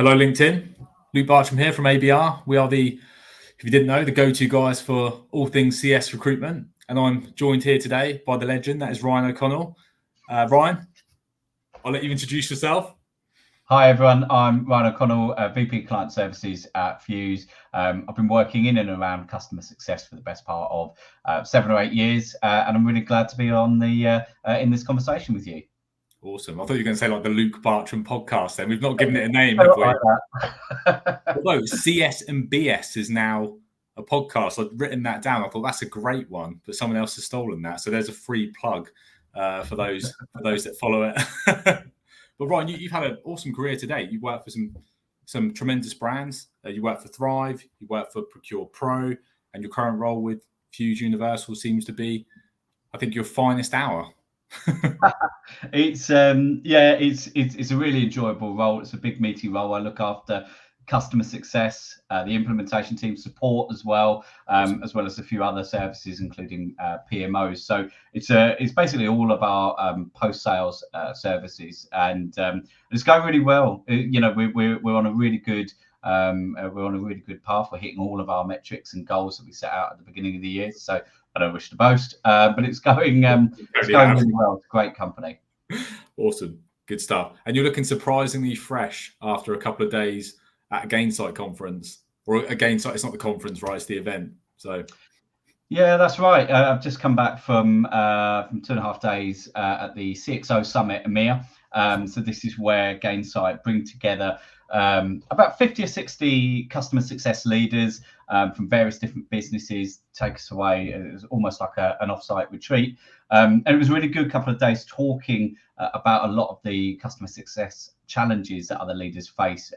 Hello, LinkedIn. Luke Bartram here from ABR. We are if you didn't know, the go-to guys for all things CS recruitment. And I'm joined here today by the legend, that is Ryan O'Connell. Ryan, I'll let you introduce yourself. Hi everyone, I'm Ryan O'Connell, VP Client Services at Fuse. I've been working in and around customer success for the best part of 7 or 8 years, and I'm really glad to be on in this conversation with you. Awesome. I thought you were going to say like the Luke Bartram podcast then. We've not given it a name, have we? Although CS and BS is now a podcast. I've written that down. I thought that's a great one, but someone else has stolen that. So there's a free plug for those that follow it. But Ryan, you've had an awesome career today. You worked for some tremendous brands. You worked for Thrive. You worked for Procure Pro, and your current role with Fuse Universal seems to be, I think, your finest hour. It's a really enjoyable role. It's a big meaty role. I look after customer success, the implementation team support as well as a few other services, including PMOs. So it's basically all of our post-sales services, and it's going really well. We're on a really good path. We're hitting all of our metrics and goals that we set out at the beginning of the year. So I don't wish to boast, but it's going really well. It's a great company. Awesome, good stuff. And you're looking surprisingly fresh after a couple of days at a Gainsight conference, or a Gainsight. It's not the conference, right? It's the event. So, yeah, that's right. I've just come back from 2.5 days at the CXO Summit EMEA. So this is where Gainsight bring together about 50 or 60 customer success leaders from various different businesses, take us away. It was almost like an offsite retreat. And it was a really good couple of days talking about a lot of the customer success challenges that other leaders face.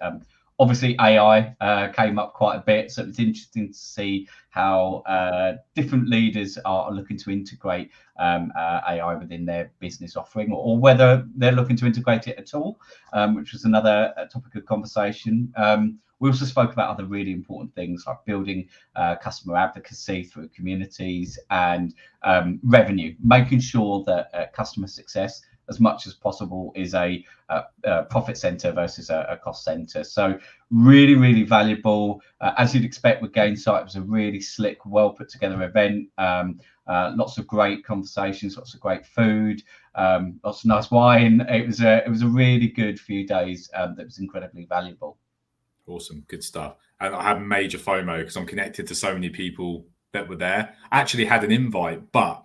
Obviously, AI came up quite a bit, so it's interesting to see how different leaders are looking to integrate AI within their business offering, or whether they're looking to integrate it at all, which was another topic of conversation. We also spoke about other really important things like building customer advocacy through communities and revenue, making sure that customer success, as much as possible, is a profit center versus a cost center. So really, really valuable. As you'd expect with Gainsight, it was a really slick, well put together event. Lots of great conversations, lots of great food, lots of nice wine. It was a really good few days that was incredibly valuable. Awesome, good stuff. And I had major FOMO because I'm connected to so many people that were there. I actually had an invite, but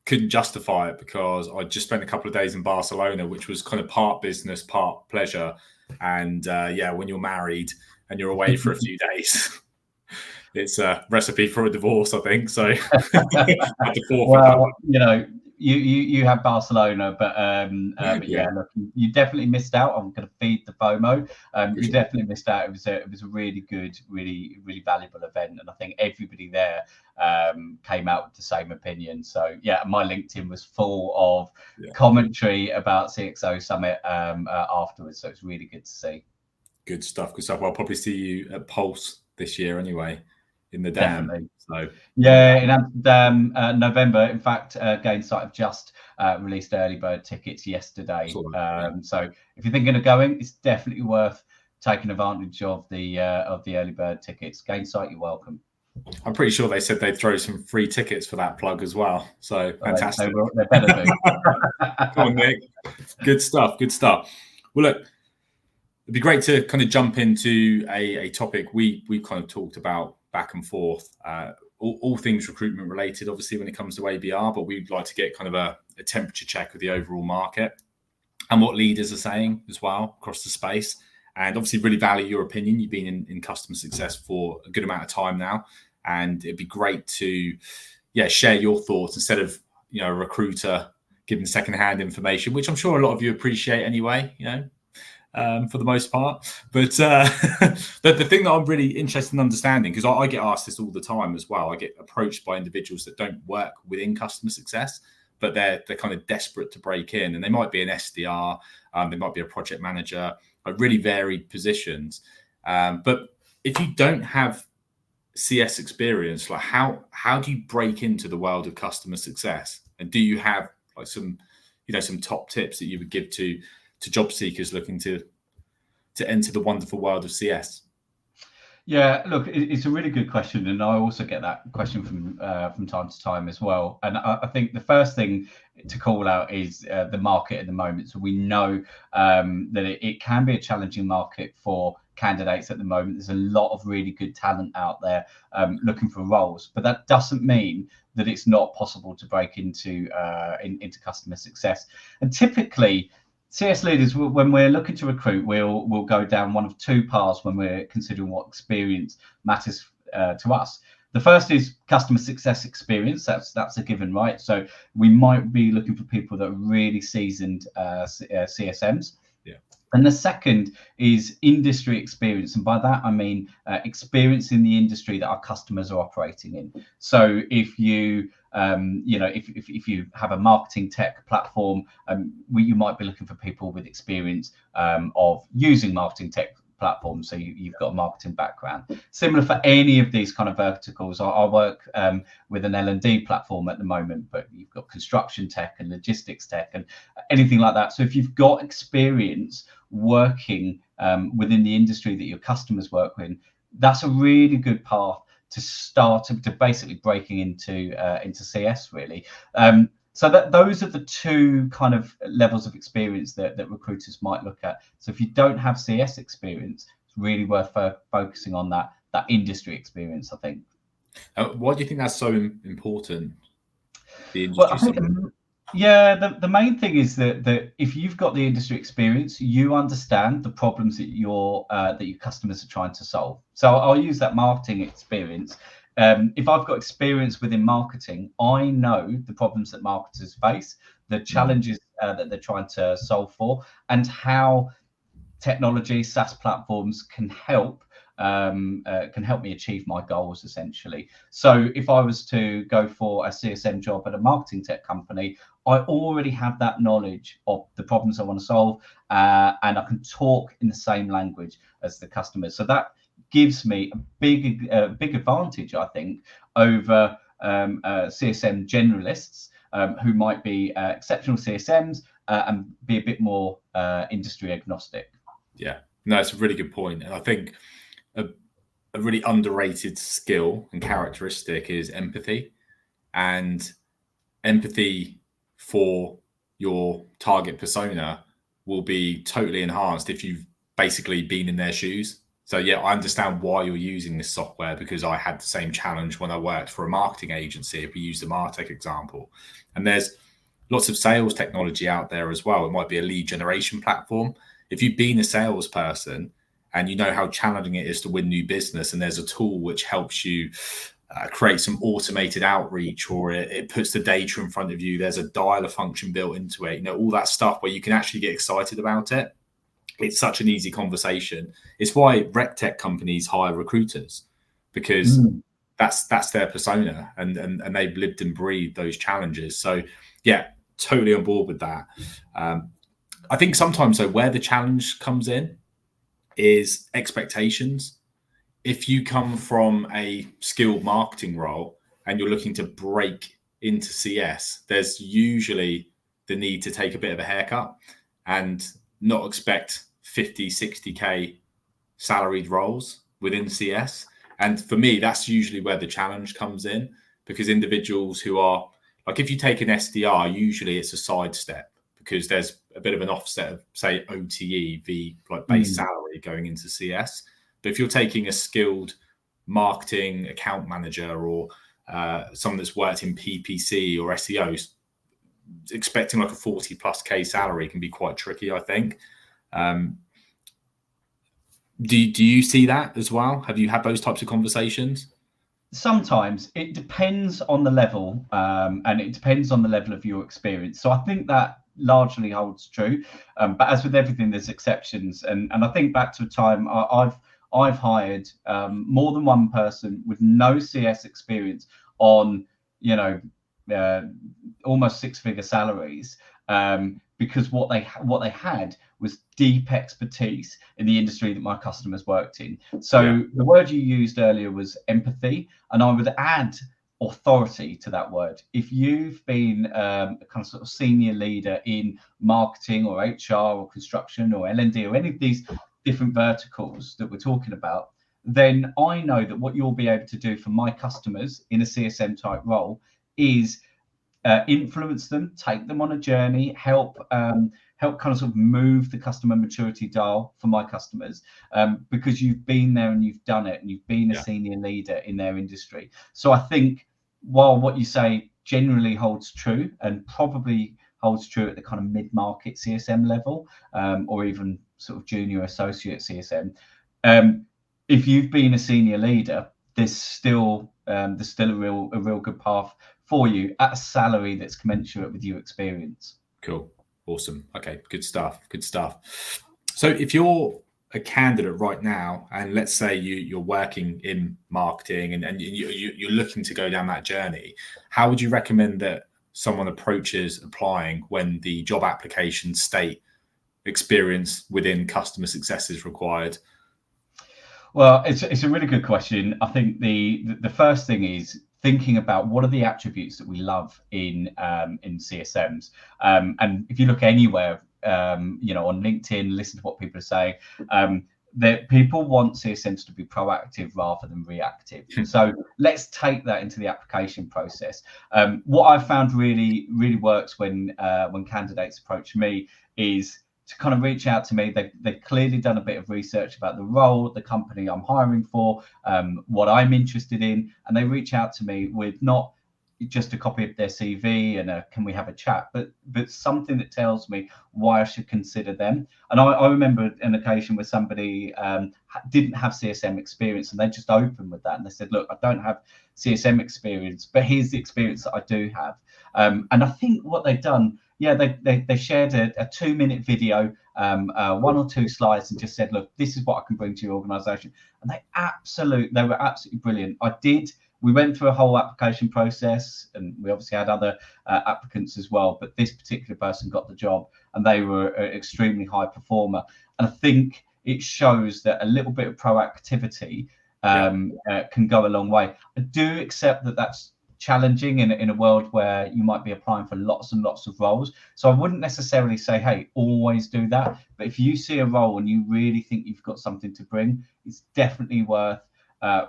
couldn't justify it because I just spent a couple of days in Barcelona, which was kind of part business, part pleasure. And when you're married and you're away for a few days, it's a recipe for a divorce, I think. So, well, you have Barcelona, but look, you definitely missed out. I'm going to feed the FOMO. You definitely missed out. It was a really good, really, really valuable event, and I think everybody there came out with the same opinion. So yeah, my LinkedIn was full of commentary about CXO Summit afterwards. So it's really good to see. Good stuff. Good stuff. Well, I'll probably see you at Pulse this year anyway, in the Definitely. So yeah, in Amsterdam, November. In fact, Gainsight have just released early bird tickets yesterday. So if you're thinking of going, it's definitely worth taking advantage of the early bird tickets. Gainsight, you're welcome. I'm pretty sure they said they'd throw some free tickets for that plug as well. So fantastic. They better do. Come on, Nick. Good stuff. Good stuff. Well, look, it'd be great to kind of jump into a topic we kind of talked about back and forth, all things recruitment related, obviously, when it comes to ABR, but we'd like to get kind of a temperature check of the overall market and what leaders are saying as well across the space. And obviously really value your opinion. You've been in customer success for a good amount of time now, and it'd be great to share your thoughts instead of a recruiter giving secondhand information, which I'm sure a lot of you appreciate anyway, for the most part. But the thing that I'm really interested in understanding, because I get asked this all the time as well, I get approached by individuals that don't work within customer success, but they're kind of desperate to break in, and they might be an SDR, they might be a project manager, like really varied positions. But if you don't have CS experience, like how do you break into the world of customer success? And do you have like some top tips that you would give to job seekers looking to to enter the wonderful world of CS? Yeah, look, it's a really good question, and I also get that question from time to time as well. And I think the first thing to call out is the market at the moment. So we know that it can be a challenging market for candidates at the moment. There's a lot of really good talent out there looking for roles, but that doesn't mean that it's not possible to break into customer success. And typically, CS leaders, when we're looking to recruit, we'll go down one of two paths when we're considering what experience matters to us. The first is customer success experience. That's a given, right? So we might be looking for people that are really seasoned CSMs. Yeah. And the second is industry experience, and by that I mean experience in the industry that our customers are operating in. So if you if you have a marketing tech platform, you might be looking for people with experience of using marketing tech platforms. So you've got a marketing background. Similar for any of these kind of verticals. I work with an L&D platform at the moment, but you've got construction tech and logistics tech and anything like that. So if you've got experience working within the industry that your customers work in, that's a really good path to start to basically breaking into CS really. So those are the two kind of levels of experience that recruiters might look at. So if you don't have CS experience, it's really worth focusing on that industry experience, I think. Why do you think that's so important? The industry. Well, I think, the main thing is that if you've got the industry experience, you understand the problems that your customers are trying to solve. So I'll use that marketing experience. If I've got experience within marketing, I know the problems that marketers face, the challenges that they're trying to solve for, and how technology, SaaS platforms can help me achieve my goals, essentially. So if I was to go for a CSM job at a marketing tech company, I already have that knowledge of the problems I want to solve, and I can talk in the same language as the customers. So that gives me a big advantage, I think, over CSM generalists who might be exceptional CSMs and be a bit more industry agnostic. Yeah, no, it's a really good point. And I think a really underrated skill and characteristic is empathy. And empathy for your target persona will be totally enhanced if you've basically been in their shoes. So yeah, I understand why you're using this software, because I had the same challenge when I worked for a marketing agency. If we use the Martech example, and there's lots of sales technology out there as well. It might be a lead generation platform. If you've been a salesperson and you know how challenging it is to win new business, and there's a tool which helps you create some automated outreach, or it puts the data in front of you, there's a dialer function built into it, all that stuff where you can actually get excited about it. It's such an easy conversation. It's why rec tech companies hire recruiters, because that's their persona, and they've lived and breathed those challenges. So yeah, totally on board with that. I think sometimes though, where the challenge comes in is expectations. If you come from a skilled marketing role and you're looking to break into CS, there's usually the need to take a bit of a haircut and not expect 50, 60K salaried roles within CS. And for me, that's usually where the challenge comes in, because individuals who are, like, if you take an SDR, usually it's a sidestep because there's a bit of an offset of, say, OTE, like base salary going into CS. But if you're taking a skilled marketing account manager or someone that's worked in PPC or SEOs, expecting like a 40 plus K salary can be quite tricky, I think. Do you see that as well? Have you had those types of conversations? Sometimes it depends on the level, and it depends on the level of your experience. So I think that largely holds true. But as with everything, there's exceptions. And I think back to a time I've hired more than one person with no CS experience on, almost six-figure salaries, because what they had was deep expertise in the industry that my customers worked in. So the word you used earlier was empathy, and I would add authority to that word. If you've been a kind of sort of senior leader in marketing or HR or construction or L&D or any of these different verticals that we're talking about, then I know that what you'll be able to do for my customers in a CSM type role is influence them, take them on a journey, help kind of sort of move the customer maturity dial for my customers, because you've been there and you've done it, and you've been a senior leader in their industry. So I think while what you say generally holds true, and probably holds true at the kind of mid-market CSM level, or even sort of junior associate CSM, if you've been a senior leader, there's still a real good path for you at a salary that's commensurate with your experience. Cool. Awesome. Okay. Good stuff. So if you're a candidate right now, and let's say you're working in marketing and you're looking to go down that journey, how would you recommend that someone approaches applying when the job application state experience within customer success is required? Well, it's a really good question. I think the first thing is thinking about what are the attributes that we love in CSMs. And if you look anywhere, on LinkedIn, listen to what people are saying. That people want CSMs to be proactive rather than reactive. So let's take that into the application process. What I've found really works when candidates approach me is to kind of reach out to me. They've clearly done a bit of research about the role, the company I'm hiring for, what I'm interested in, and they reach out to me with not just a copy of their CV and can we have a chat, but something that tells me why I should consider them. And I remember an occasion where somebody didn't have CSM experience, and they just opened with that, and they said, look, I don't have CSM experience, but here's the experience that I do have. And I think what they've done, they shared a 2-minute video, 1 or 2 slides, and just said, look, this is what I can bring to your organization. And they were absolutely brilliant. We went through a whole application process, and we obviously had other applicants as well, but this particular person got the job, and they were an extremely high performer. And I think it shows that a little bit of proactivity can go a long way. I do accept that that's challenging in a world where you might be applying for lots and lots of roles. So I wouldn't necessarily say, hey, always do that. But if you see a role and you really think you've got something to bring, it's definitely worth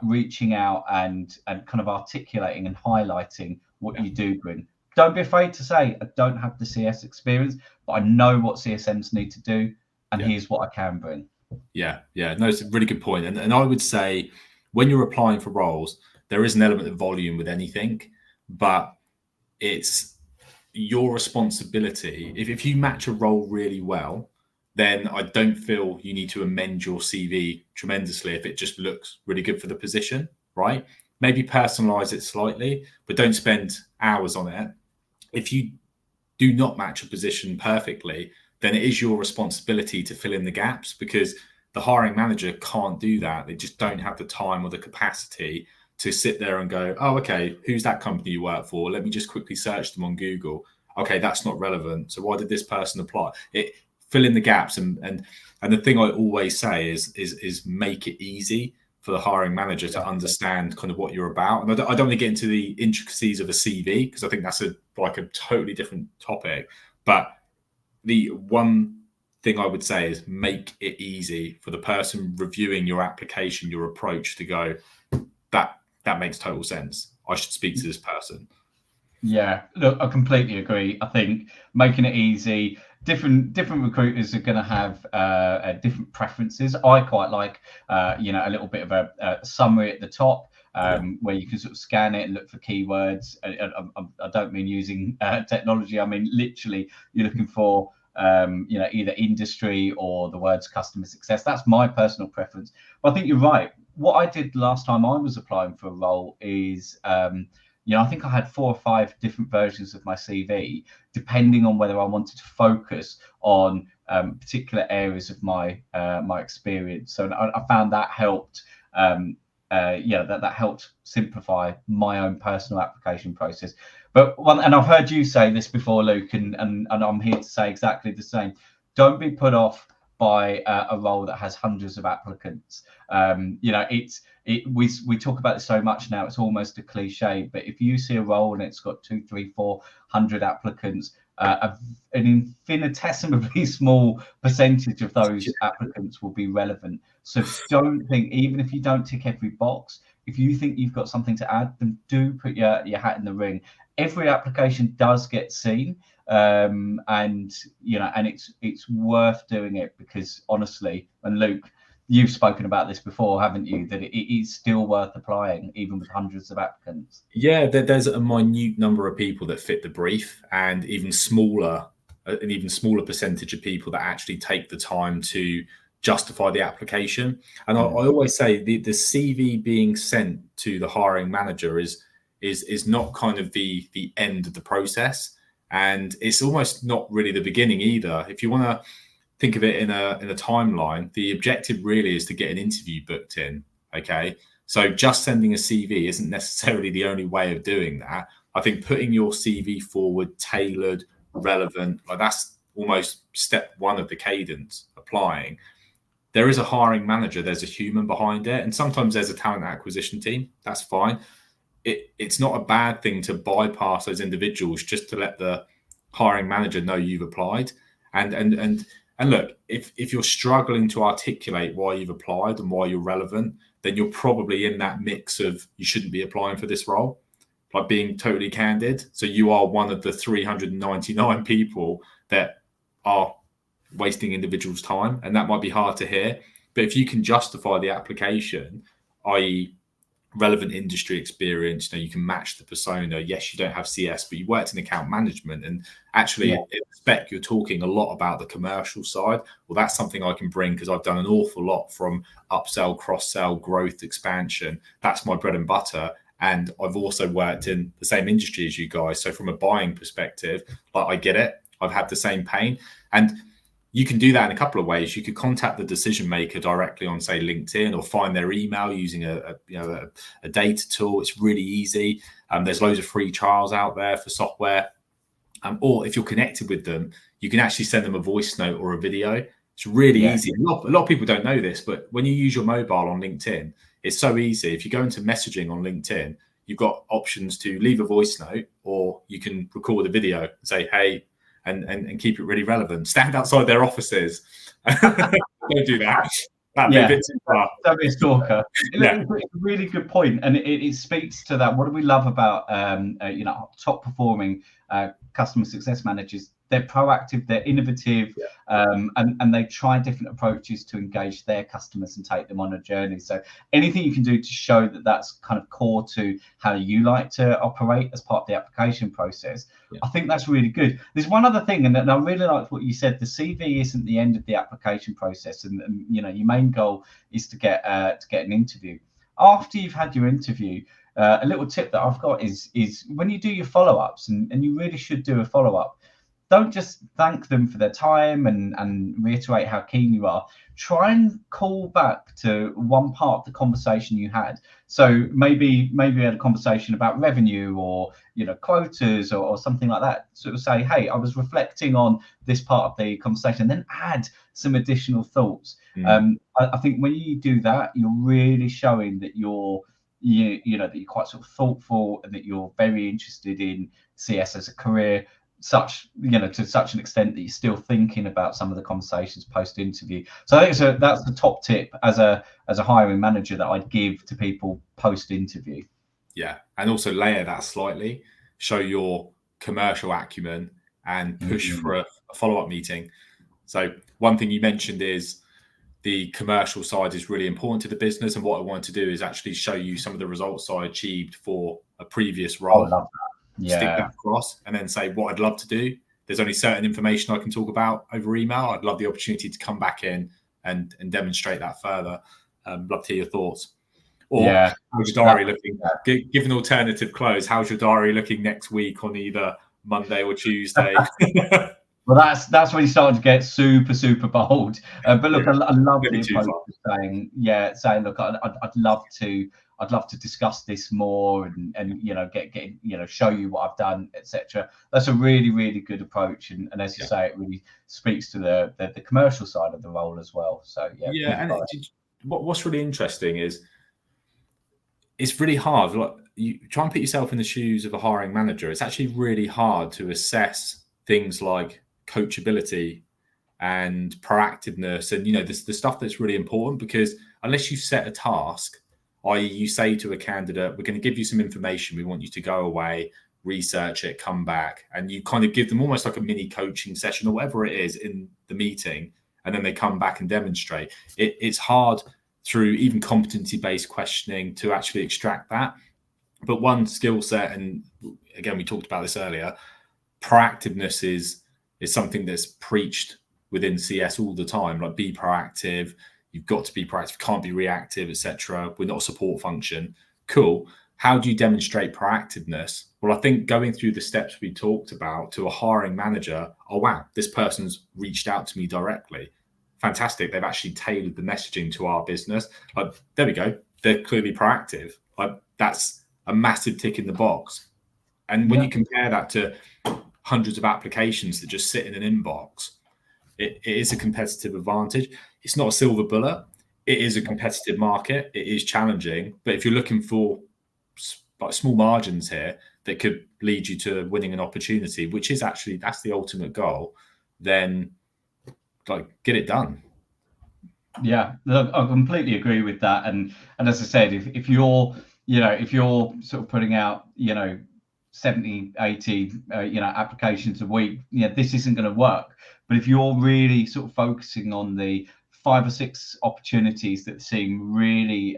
reaching out and kind of articulating and highlighting what you do bring. Don't be afraid to say, I don't have the CS experience, but I know what CSMs need to do, and here's what I can bring. No, it's a really good point. And I would say when you're applying for roles, there is an element of volume with anything, but it's your responsibility. If you match a role really well, then I don't feel you need to amend your CV tremendously if it just looks really good for the position, right? Maybe personalize it slightly, but don't spend hours on it. If you do not match a position perfectly, then it is your responsibility to fill in the gaps, because the hiring manager can't do that. They just don't have the time or the capacity to sit there and go, oh, okay, who's that company you work for? Let me just quickly search them on Google. Okay, that's not relevant. So why did this person apply? Fill in the gaps, and the thing I always say is make it easy for the hiring manager to understand kind of what you're about. And I don't want to get into the intricacies of a CV, because I think that's a totally different topic. But the one thing I would say is make it easy for the person reviewing your application, your approach, to go, that makes total sense. I should speak to this person. Yeah, look, I completely agree. I think making it easy. Different recruiters are going to have different preferences. I quite like, a little bit of a summary at the top, where you can sort of scan it and look for keywords. I don't mean using technology. I mean literally, you're looking for either industry or the words customer success. That's my personal preference. But I think you're right. What I did last time I was applying for a role is, I think I had 4 or 5 different versions of my CV, depending on whether I wanted to focus on particular areas of my experience. So I found that helped. That helped simplify my own personal application process. But and I've heard you say this before, Luke, and I'm here to say exactly the same. Don't be put off by a role that has hundreds of applicants. We talk about this so much now, it's almost a cliche, but if you see a role and it's got 200, 300, 400 applicants, an infinitesimally small percentage of those applicants will be relevant. So don't think, even if you don't tick every box, if you think you've got something to add, then do put your hat in the ring. Every application does get seen, and it's worth doing it, because honestly, and Luke, you've spoken about this before, haven't you, that it is still worth applying even with hundreds of applicants. Yeah, there's a minute number of people that fit the brief, and an even smaller percentage of people that actually take the time to justify the application. And I always say the CV being sent to the hiring manager is not kind of the end of the process, and it's almost not really the beginning either. If you want to think of it in a timeline, the objective really is to get an interview booked in. Okay, so just sending a CV isn't necessarily the only way of doing that. I think putting your CV forward, tailored, relevant, like that's almost step one of the cadence. Applying, there is a hiring manager, there's a human behind it, and sometimes there's a talent acquisition team. That's fine. It's not a bad thing to bypass those individuals just to let the hiring manager know you've applied. And look, if you're struggling to articulate why you've applied and why you're relevant, then you're probably in that mix of you shouldn't be applying for this role, like being totally candid. So you are one of the 399 people that are wasting individuals' time, and that might be hard to hear. But if you can justify the application, i.e. relevant industry experience, you can match the persona. Yes, you don't have CS, but you worked in account management, and actually in spec you're talking a lot about the commercial side. Well, that's something I can bring because I've done an awful lot from upsell, cross-sell, growth, expansion. That's my bread and butter. And I've also worked in the same industry as you guys. So from a buying perspective, I get it. I've had the same pain. And you can do that in a couple of ways. You could contact the decision maker directly on, say, LinkedIn, or find their email using a data tool. It's really easy. There's loads of free trials out there for software. Or if you're connected with them, you can actually send them a voice note or a video. It's really easy. A lot of people don't know this, but when you use your mobile on LinkedIn, it's so easy. If you go into messaging on LinkedIn, you've got options to leave a voice note, or you can record a video and say, hey, and keep it really relevant. Stand outside their offices. Don't do that. That'd be a bit too far. Don't be a stalker. It's a really good point, and it speaks to that. What do we love about top performing customer success managers? They're proactive, they're innovative, and they try different approaches to engage their customers and take them on a journey. So anything you can do to show that that's kind of core to how you like to operate as part of the application process, I think that's really good. There's one other thing, and I really liked what you said. The CV isn't the end of the application process, and your main goal is to get an interview. After you've had your interview, a little tip that I've got is when you do your follow-ups, and you really should do a follow-up, don't just thank them for their time and reiterate how keen you are. Try and call back to one part of the conversation you had. So maybe we had a conversation about revenue or quotas or something like that. Sort of say, hey, I was reflecting on this part of the conversation, and then add some additional thoughts. I think when you do that, you're really showing that you're that you're quite sort of thoughtful, and that you're very interested in CS as a career, to such an extent that you're still thinking about some of the conversations post interview. So I think that's the top tip as a hiring manager that I'd give to people post interview. Yeah, and also layer that slightly, show your commercial acumen, and push for a follow-up meeting. So one thing you mentioned is the commercial side is really important to the business, and what I wanted to do is actually show you some of the results I achieved for a previous role. I love that. Stick that across, and then say what I'd love to do. There's only certain information I can talk about over email. I'd love the opportunity to come back in and demonstrate that further. Love to hear your thoughts. Or how's your diary looking? Give an alternative close. How's your diary looking next week on either Monday or Tuesday? Well, that's when you start to get super, super bold. But look, I love the approach of saying, look, I'd love to discuss this more and get show you what I've done, etc. That's a really, really good approach, and as you say, it really speaks to the commercial side of the role as well. So and what's really interesting is it's really hard. Like, you try and put yourself in the shoes of a hiring manager. It's actually really hard to assess things like coachability and proactiveness, and the stuff that's really important, because unless you set a task, i.e. you say to a candidate, we're going to give you some information, we want you to go away, research it, come back, and you kind of give them almost like a mini coaching session or whatever it is in the meeting, and then they come back and demonstrate. It's hard through even competency-based questioning to actually extract that. But one skill set, and again, we talked about this earlier, proactiveness is something that's preached within CS all the time. Like, be proactive. You've got to be proactive. Can't be reactive, etc. We're not a support function. Cool. How do you demonstrate proactiveness? Well, I think going through the steps we talked about to a hiring manager, oh, wow, this person's reached out to me directly. Fantastic. They've actually tailored the messaging to our business. Like, there we go. They're clearly proactive. Like, that's a massive tick in the box. And when you compare that to hundreds of applications that just sit in an inbox, it is a competitive advantage. It's not a silver bullet. It is a competitive market. It is challenging. But if you're looking for like small margins here that could lead you to winning an opportunity, which is actually, that's the ultimate goal, then like, get it done. Yeah, look, I completely agree with that. And as I said, if you're sort of putting out, 70, 80, applications a week, this isn't going to work. But if you're really sort of focusing on the 5 or 6 opportunities that seem really,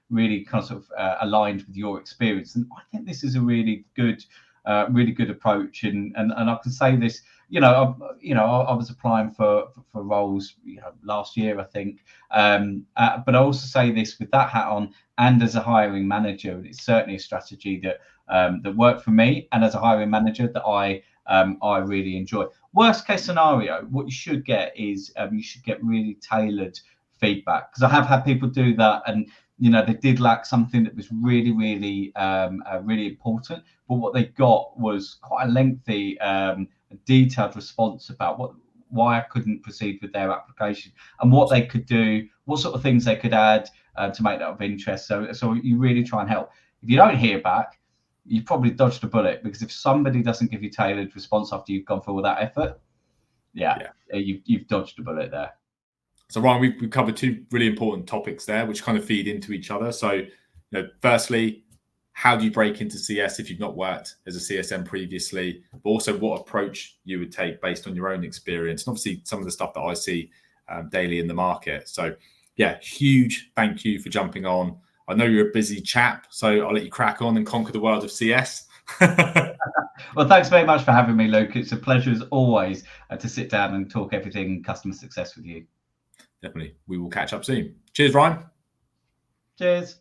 really kind of aligned with your experience, and I think this is a really good approach. And I can say this, I was applying for roles, last year, I think. But I also say this with that hat on, and as a hiring manager, and it's certainly a strategy that worked for me, and as a hiring manager that I really enjoy. Worst case scenario, what you should get is you should get really tailored feedback, because I have had people do that, and they did lack something that was really, really, really important, but what they got was quite a lengthy, detailed response about why I couldn't proceed with their application, and what they could do, what sort of things they could add to make that of interest. So you really try and help. If you don't hear back, you probably dodged a bullet, because if somebody doesn't give you tailored response after you've gone through all that effort, you've dodged a bullet there. So Ryan, we've covered 2 really important topics there, which kind of feed into each other. So, firstly, how do you break into CS if you've not worked as a CSM previously? But also, what approach you would take based on your own experience, and obviously some of the stuff that I see daily in the market. So, yeah, huge thank you for jumping on. I know you're a busy chap, so I'll let you crack on and conquer the world of CS. Well, thanks very much for having me, Luke. It's a pleasure as always to sit down and talk everything customer success with you. Definitely. We will catch up soon. Cheers, Ryan. Cheers.